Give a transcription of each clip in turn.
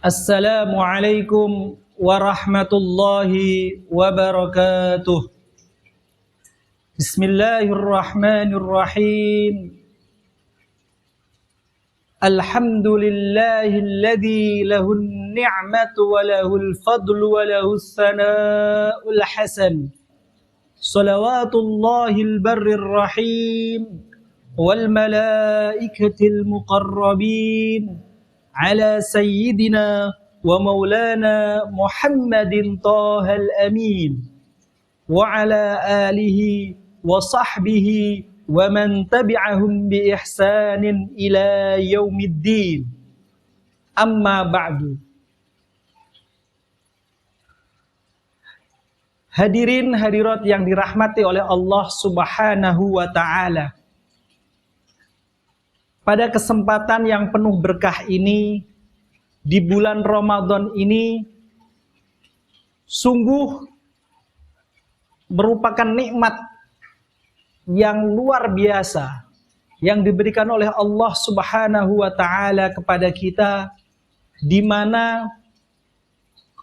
Assalamualaikum warahmatullahi wabarakatuh. Bismillahirrahmanirrahim. Alhamdulillahilladzi lahun ni'matu wa lahul fadlu wa lahus sana'ul hasan. Salawatullahil barrir rahim wal malaikatil muqarrabin ala sayyidina wa maulana Muhammadin tahal amin wa ala alihi wa sahbihi wa man tabi'ahum bi ihsanin ila yaumiddin. Amma ba'du. Hadirin hadirat yang dirahmati oleh Allah Subhanahu wa ta'ala. Pada kesempatan yang penuh berkah ini, di bulan Ramadan ini, sungguh merupakan nikmat yang luar biasa yang diberikan oleh Allah Subhanahu wa ta'ala kepada kita, di mana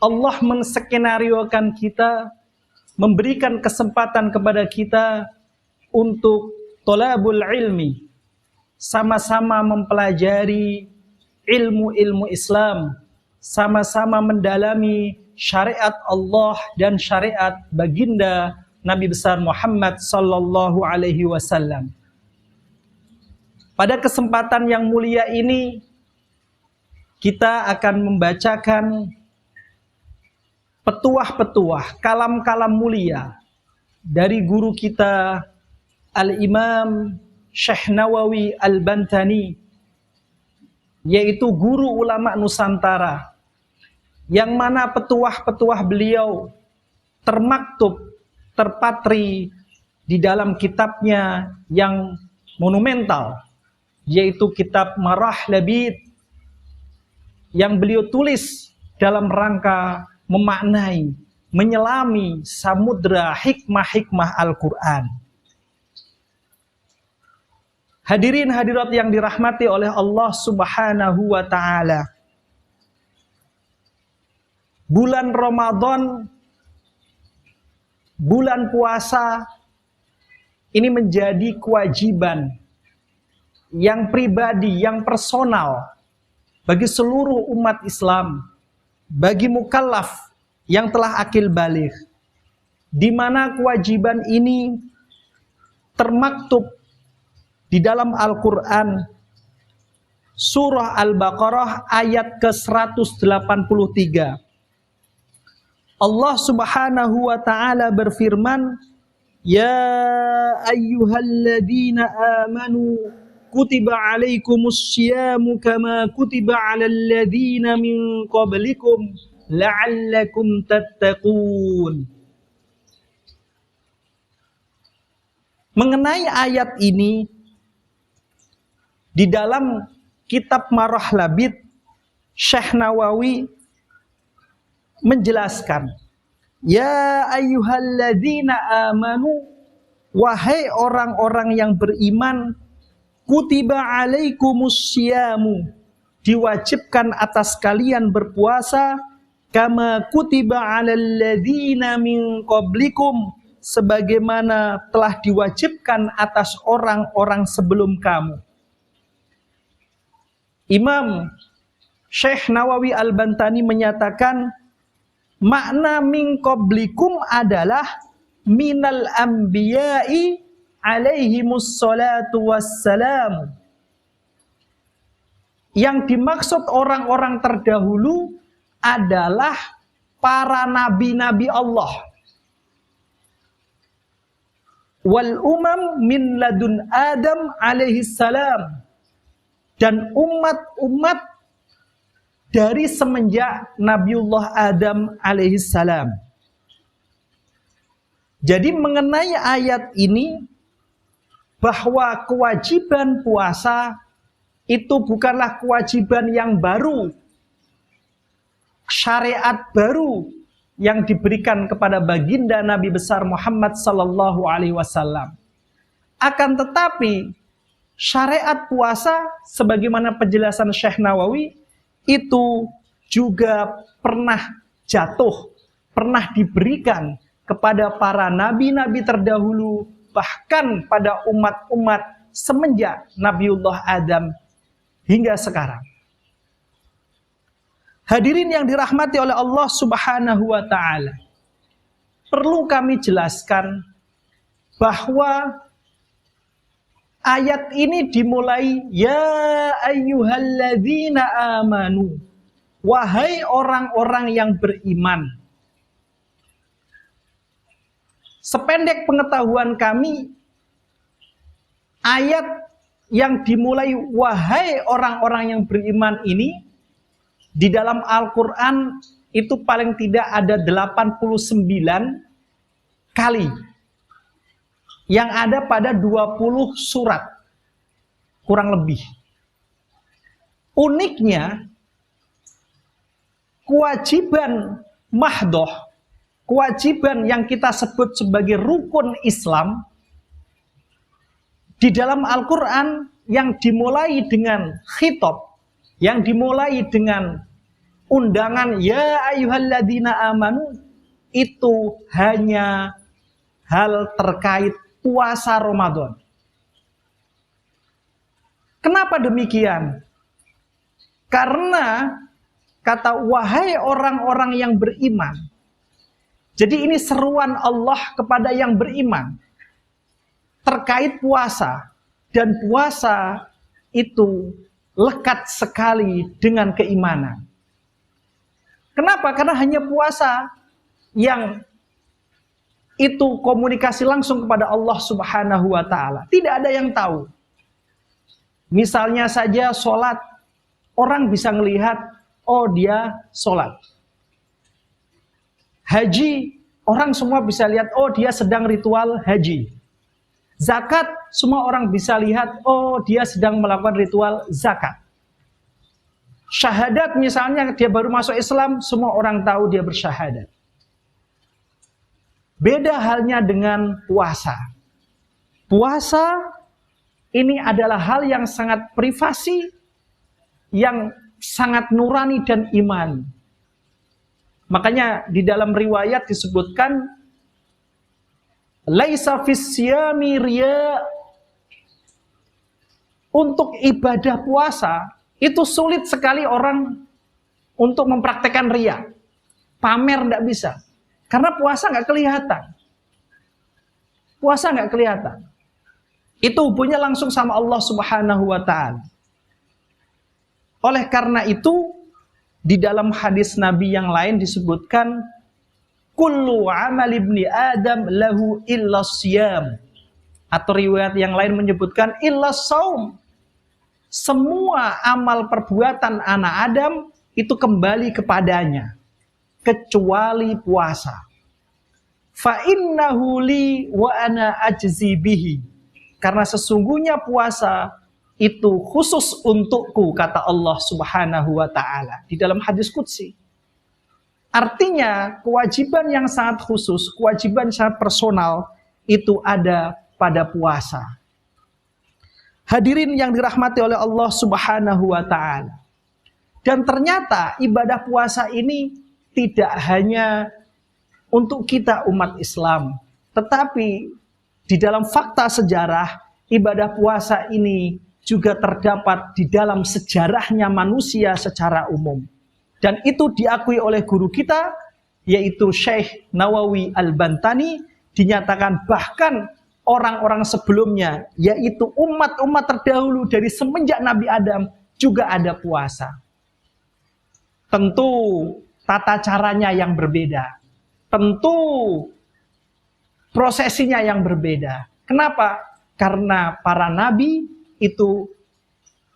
Allah menskenariokan kita, memberikan kesempatan kepada kita untuk thalabul ilmi, sama-sama mempelajari ilmu-ilmu Islam, sama-sama mendalami syariat Allah dan syariat baginda Nabi besar Muhammad sallallahu alaihi wasallam. Pada kesempatan yang mulia ini, kita akan membacakan petuah-petuah, kalam-kalam mulia dari guru kita Al-Imam Syekh Nawawi Al-Bantani, yaitu guru ulama Nusantara, yang mana petuah-petuah beliau termaktub, terpatri di dalam kitabnya yang monumental, yaitu kitab Marah Labid, yang beliau tulis dalam rangka memaknai, menyelami samudra hikmah-hikmah Al-Quran. Hadirin hadirat yang dirahmati oleh Allah Subhanahu wa ta'ala. Bulan Ramadan, bulan puasa, ini menjadi kewajiban yang pribadi, yang personal bagi seluruh umat Islam, bagi mukallaf yang telah akil baligh, di mana kewajiban ini termaktub di dalam Al-Quran, surah Al-Baqarah ayat ke-183. Allah Subhanahu wa ta'ala berfirman, Ya ayyuhalladzina amanu kutiba alaikumus syiyamu kama kutiba alal ladzina min qablikum la'allakum tattaqun. Mengenai ayat ini, di dalam kitab Marah Labid, Syekh Nawawi menjelaskan, Ya ayyuhalladzina amanu, wahai orang-orang yang beriman, kutiba alaikumus syiyamu, diwajibkan atas kalian berpuasa, kama kutiba alal ladzina min qablikum, sebagaimana telah diwajibkan atas orang-orang sebelum kamu. Imam Syekh Nawawi Al-Bantani menyatakan, makna min qablikum adalah minal anbiya'i alaihimus salatu wassalam. Yang dimaksud orang-orang terdahulu adalah para nabi-nabi Allah. Wal umam min ladun Adam alaihissalam. Dan umat-umat dari semenjak Nabiullah Adam alaihissalam. Jadi mengenai ayat ini, bahwa kewajiban puasa itu bukanlah kewajiban yang baru, syariat baru yang diberikan kepada baginda Nabi besar Muhammad sallallahu alaihi wasallam. Akan tetapi syariat puasa sebagaimana penjelasan Syekh Nawawi itu juga pernah jatuh, pernah diberikan kepada para nabi-nabi terdahulu, bahkan pada umat-umat semenjak Nabiullah Adam hingga sekarang. Hadirin yang dirahmati oleh Allah Subhanahu wa ta'ala, perlu kami jelaskan bahwa ayat ini dimulai ya ayyuhalladzina amanu, wahai orang-orang yang beriman. Sependek pengetahuan kami, ayat yang dimulai wahai orang-orang yang beriman ini di dalam Al-Quran itu paling tidak ada 89 kali, yang ada pada 20 surat kurang lebih. Uniknya, kewajiban mahdoh, kewajiban yang kita sebut sebagai rukun Islam di dalam Al-Quran yang dimulai dengan khitab, yang dimulai dengan undangan ya ayyuhalladzina amanu, itu hanya hal terkait puasa Ramadan. Kenapa demikian? Karena kata wahai orang-orang yang beriman. Jadi ini seruan Allah kepada yang beriman terkait puasa, dan puasa itu lekat sekali dengan keimanan. Kenapa? Karena hanya puasa yang itu komunikasi langsung kepada Allah Subhanahu wa ta'ala. Tidak ada yang tahu. Misalnya saja sholat, orang bisa melihat, oh dia sholat. Haji, orang semua bisa lihat, oh dia sedang ritual haji. Zakat, semua orang bisa lihat, oh dia sedang melakukan ritual zakat. Syahadat misalnya, dia baru masuk Islam, semua orang tahu dia bersyahadat. Beda halnya dengan puasa. Puasa ini adalah hal yang sangat privasi, yang sangat nurani dan iman. Makanya di dalam riwayat disebutkan laisa fis siyami riya. Untuk ibadah puasa itu sulit sekali orang untuk mempraktekkan riya. Pamer tidak bisa. Karena puasa nggak kelihatan. Puasa nggak kelihatan. Itu hubungannya langsung sama Allah Subhanahu wa ta'ala. Oleh karena itu, di dalam hadis Nabi yang lain disebutkan kullu amal ibni Adam lahu illa siyam. Atau riwayat yang lain menyebutkan illa saum. Semua amal perbuatan anak Adam itu kembali kepadanya, kecuali puasa. Fa innahu li wa ana ajzi bihi. Karena sesungguhnya puasa itu khusus untukku, kata Allah Subhanahu wa ta'ala di dalam hadis qudsi. Artinya kewajiban yang sangat khusus, kewajiban sangat personal itu ada pada puasa. Hadirin yang dirahmati oleh Allah Subhanahu wa ta'ala. Dan ternyata ibadah puasa ini tidak hanya untuk kita umat Islam, tetapi di dalam fakta sejarah, ibadah puasa ini juga terdapat di dalam sejarahnya manusia secara umum. Dan itu diakui oleh guru kita, yaitu Syekh Nawawi Al-Bantani, dinyatakan bahkan orang-orang sebelumnya, yaitu umat-umat terdahulu dari semenjak Nabi Adam, juga ada puasa. Tentu tata caranya yang berbeda. Tentu prosesinya yang berbeda. Kenapa? Karena para nabi itu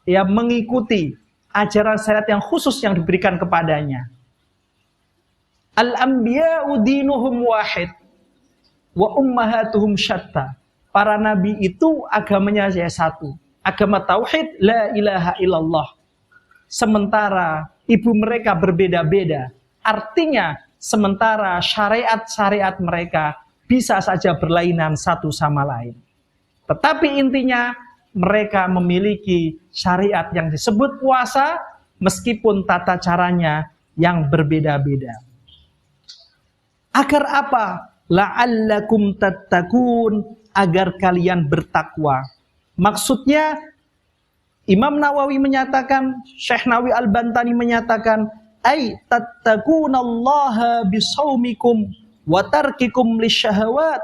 ya mengikuti ajaran syariat yang khusus yang diberikan kepadanya. Al-anbiya'u dinuhum wahid wa ummahatuhum syatta. Para nabi itu agamanya hanya satu. Agama tauhid, la ilaha illallah. Sementara ibu mereka berbeda-beda. Artinya sementara syariat-syariat mereka bisa saja berlainan satu sama lain. Tetapi intinya mereka memiliki syariat yang disebut puasa, meskipun tata caranya yang berbeda-beda. Agar apa? La'allakum tattaqun, agar kalian bertakwa. Maksudnya Imam Nawawi menyatakan, Syekh Nawawi Al-Bantani menyatakan, ay tattaqunallaha bisaumikum wa tarkikum lisyahawat,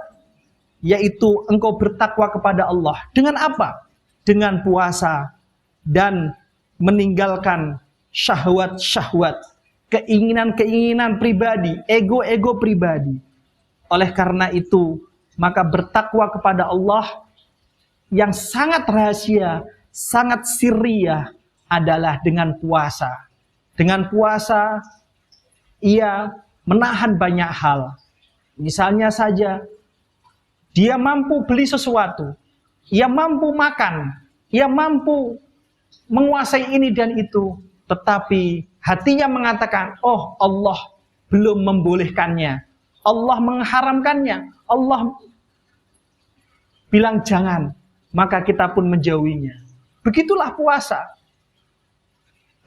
yaitu engkau bertakwa kepada Allah. Dengan apa? Dengan puasa dan meninggalkan syahwat-syahwat, keinginan-keinginan pribadi, ego-ego pribadi. Oleh karena itu, maka bertakwa kepada Allah yang sangat rahasia, sangat sirriyah adalah dengan puasa. Dengan puasa, ia menahan banyak hal. Misalnya saja, dia mampu beli sesuatu, ia mampu makan, ia mampu menguasai ini dan itu, tetapi hatinya mengatakan, oh Allah belum membolehkannya, Allah mengharamkannya, Allah bilang jangan, maka kita pun menjauhinya. Begitulah puasa.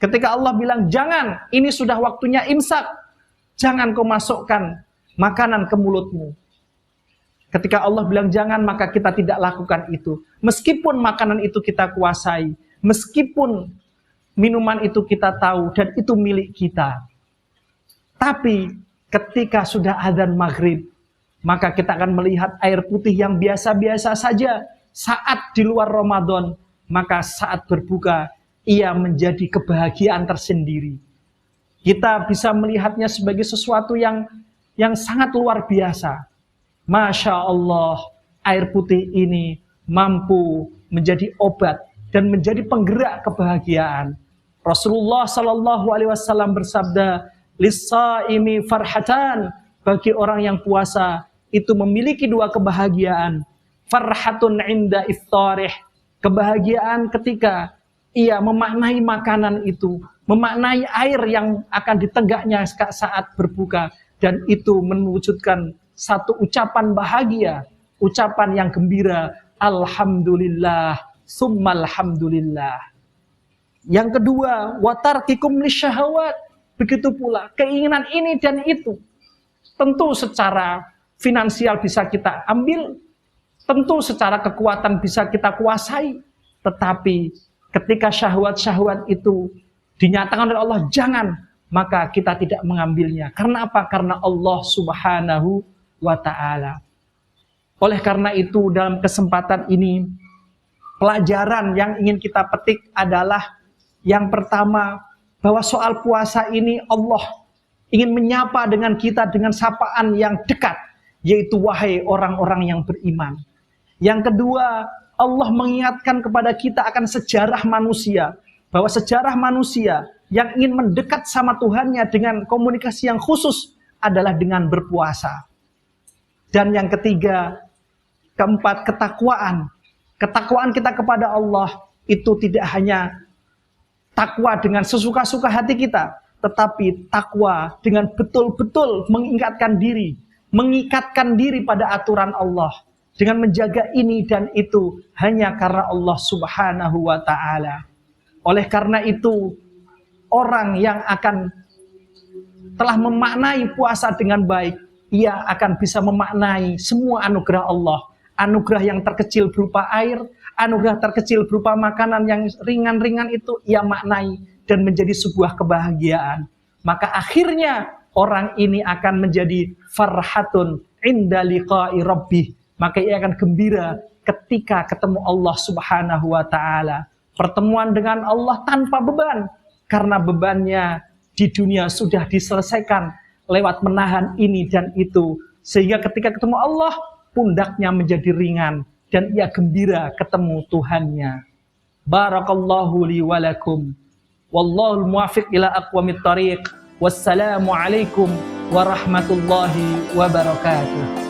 Ketika Allah bilang jangan, ini sudah waktunya imsak, jangan kau masukkan makanan ke mulutmu. Ketika Allah bilang jangan, maka kita tidak lakukan itu. Meskipun makanan itu kita kuasai, meskipun minuman itu kita tahu dan itu milik kita. Tapi ketika sudah adzan maghrib, maka kita akan melihat air putih yang biasa-biasa saja saat di luar Ramadan, maka saat berbuka ia menjadi kebahagiaan tersendiri. Kita bisa melihatnya sebagai sesuatu yang sangat luar biasa. Masya Allah, air putih ini mampu menjadi obat dan menjadi penggerak kebahagiaan. Rasulullah Shallallahu Alaihi Wasallam bersabda, "Lis-shaimi farhatan." Bagi orang yang puasa itu memiliki dua kebahagiaan. Farhatun inda iftarih, kebahagiaan ketika ia memaknai makanan itu, memaknai air yang akan ditegaknya saat berbuka, dan itu mewujudkan satu ucapan bahagia, ucapan yang gembira, alhamdulillah, summa alhamdulillah. Yang kedua, watarkikum lisyahawat, begitu pula keinginan ini dan itu. Tentu secara finansial bisa kita ambil, tentu secara kekuatan bisa kita kuasai, tetapi ketika syahwat-syahwat itu dinyatakan oleh Allah jangan, maka kita tidak mengambilnya. Karena apa? Karena Allah Subhanahu wa ta'ala. Oleh karena itu, dalam kesempatan ini, pelajaran yang ingin kita petik adalah yang pertama, bahwa soal puasa ini Allah ingin menyapa dengan kita dengan sapaan yang dekat, yaitu wahai orang-orang yang beriman. Yang kedua, Allah mengingatkan kepada kita akan sejarah manusia, bahwa sejarah manusia yang ingin mendekat sama Tuhannya dengan komunikasi yang khusus adalah dengan berpuasa. Dan yang ketiga, keempat, ketakwaan. Ketakwaan kita kepada Allah itu tidak hanya takwa dengan sesuka-suka hati kita, tetapi takwa dengan betul-betul mengikatkan diri pada aturan Allah, dengan menjaga ini dan itu hanya karena Allah Subhanahu wa ta'ala. Oleh karena itu, orang yang telah memaknai puasa dengan baik, ia akan bisa memaknai semua anugerah Allah. Anugerah yang terkecil berupa air, anugerah terkecil berupa makanan yang ringan-ringan itu ia maknai dan menjadi sebuah kebahagiaan. Maka akhirnya orang ini akan menjadi farhatun inda liqa'i rabbih. Maka ia akan gembira ketika ketemu Allah Subhanahu wa ta'ala. Pertemuan dengan Allah tanpa beban, karena bebannya di dunia sudah diselesaikan lewat menahan ini dan itu, sehingga ketika ketemu Allah pundaknya menjadi ringan dan ia gembira ketemu Tuhannya. Barakallahu li wa lakum, wallahul muwaffiq ila aqwamit thariq. Wassalamu alaikum warahmatullahi wabarakatuh.